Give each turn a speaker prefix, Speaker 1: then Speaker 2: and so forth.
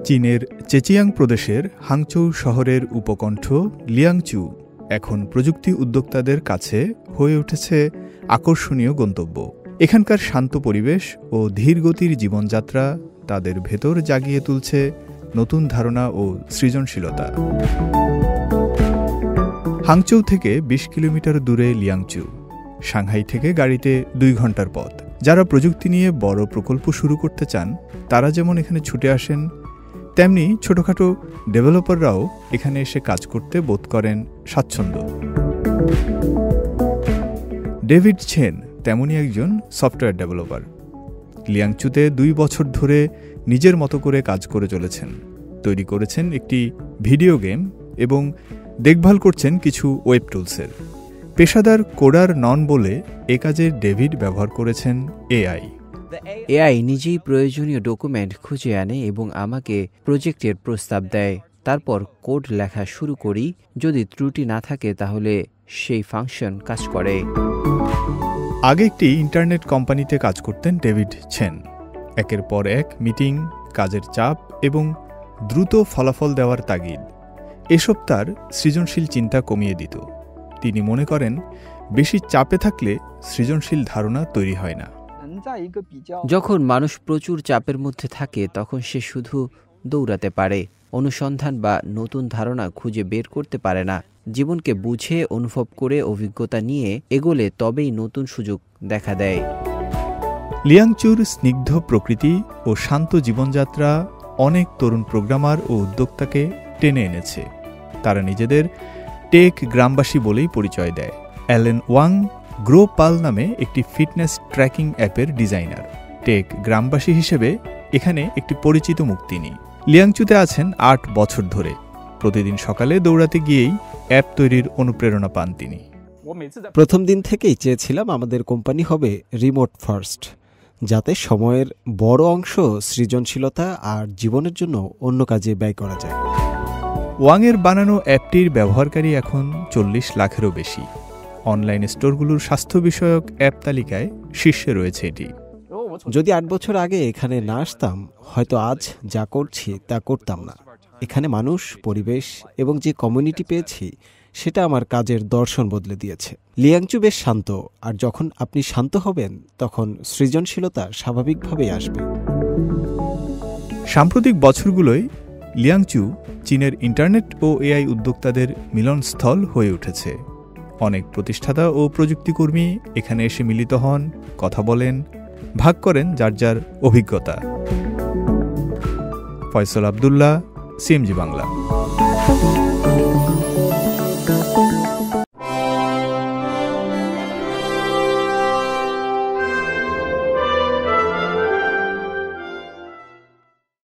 Speaker 1: চীনের চেচিয়াং প্রদেশের হাংচৌ শহরের উপকণ্ঠ লিয়াংচু এখন প্রযুক্তি উদ্যোক্তাদের কাছে হয়ে উঠেছে আকর্ষণীয় গন্তব্য। এখানকার শান্ত পরিবেশ ও ধীরগতির জীবনযাত্রা তাদের ভেতর জাগিয়ে তুলছে নতুন ধারণা ও সৃজনশীলতা। হাংচৌ থেকে ২০ কিলোমিটার দূরে লিয়াংচু, সাংহাই থেকে গাড়িতে ২ ঘন্টার পথ। যারা প্রযুক্তি নিয়ে বড় প্রকল্প শুরু করতে চান তারা যেমন এখানে ছুটে আসেন, তেমনি ছোটখাটো ডেভেলপাররাও এখানে এসে কাজ করতে বোধ করেন স্বাচ্ছন্দ্য। ডেভিড ছেন তেমনই একজন সফটওয়্যার ডেভেলপার। লিয়াংচুতে ২ বছর ধরে নিজের মতো করে কাজ করে চলেছেন। তৈরি করেছেন একটি ভিডিও গেম এবং দেখভাল করছেন কিছু ওয়েব টুলসের। পেশাদার কোডার নন বলে এ কাজে ডেভিড ব্যবহার করেছেন
Speaker 2: এআই নিজেই প্রয়োজনীয় ডকুমেন্ট খুঁজে আনে এবং আমাকে প্রজেক্টের প্রস্তাব দেয়। তারপর কোড লেখা শুরু করি। যদি ত্রুটি না থাকে তাহলে সেই ফাংশন কাজ করে।
Speaker 1: আগে একটি ইন্টারনেট কোম্পানিতে কাজ করতেন ডেভিড ছেন। একের পর এক মিটিং, কাজের চাপ এবং দ্রুত ফলাফল দেওয়ার তাগিদ এসব তার সৃজনশীল চিন্তা কমিয়ে দিত। তিনি মনে করেন বেশি চাপে থাকলে সৃজনশীল ধারণা তৈরি হয় না।
Speaker 2: যখন মানুষ প্রচুর চাপের মধ্যে থাকে তখন সে শুধু দৌড়াতে পারে, অনুসন্ধান বা নতুন ধারণা খুঁজে বের করতে পারে না। জীবনকে বুঝে, অনুভব করে, অভিজ্ঞতা নিয়ে এগোলে তবেই নতুন সুযোগ দেখা দেয়।
Speaker 1: লিয়াংচুর স্নিগ্ধ প্রকৃতি ও শান্ত জীবনযাত্রা অনেক তরুণ প্রোগ্রামার ও উদ্যোক্তাকে টেনে এনেছে। তারা নিজেদের টেক গ্রামবাসী বলেই পরিচয় দেয়। অ্যালেন ওয়াং গ্রো পাল নামে একটি ফিটনেস ট্র্যাকিং অ্যাপের ডিজাইনার। টেক গ্রামবাসী হিসেবে এখানে একটি পরিচিত মুখ তিনি। লিয়াংচুতে আছেন ৮ বছর ধরে। প্রতিদিন সকালে দৌড়াতে গিয়েই অ্যাপ তৈরির অনুপ্রেরণা পান তিনি।
Speaker 3: প্রথম দিন থেকেই চেয়েছিলাম আমাদের কোম্পানি হবে রিমোট ফার্স্ট, যাতে সময়ের বড় অংশ সৃজনশীলতা আর জীবনের জন্য অন্য কাজে ব্যয় করা যায়।
Speaker 1: ওয়াংয়ের বানানো অ্যাপটির ব্যবহারকারী এখন ৪০ লাখেরও বেশি। অনলাইন স্টোরগুলোর স্বাস্থ্য বিষয়ক অ্যাপ তালিকায় শীর্ষে রয়েছে এটি।
Speaker 3: যদি ৮ বছর আগে এখানে না আসতাম, হয়তো আজ যা করছি তা করতাম না। এখানে মানুষ, পরিবেশ এবং যে কমিউনিটি পেয়েছি সেটা আমার কাজের দর্শন বদলে দিয়েছে। লিয়াংচু বেশ শান্ত, আর যখন আপনি শান্ত হবেন তখন সৃজনশীলতা স্বাভাবিকভাবেই আসবে।
Speaker 1: সাম্প্রতিক বছরগুলোয় লিয়াংচু চীনের ইন্টারনেট ও এআই উদ্যোক্তাদের মিলনস্থল হয়ে উঠেছে। অনেক প্রতিষ্ঠাতা ও প্রযুক্তিকর্মী এখানে এসে মিলিত হন, কথা বলেন, ভাগ করেন যার যার অভিজ্ঞতা। ফয়সাল আব্দুল্লাহ, সিএমজি বাংলা।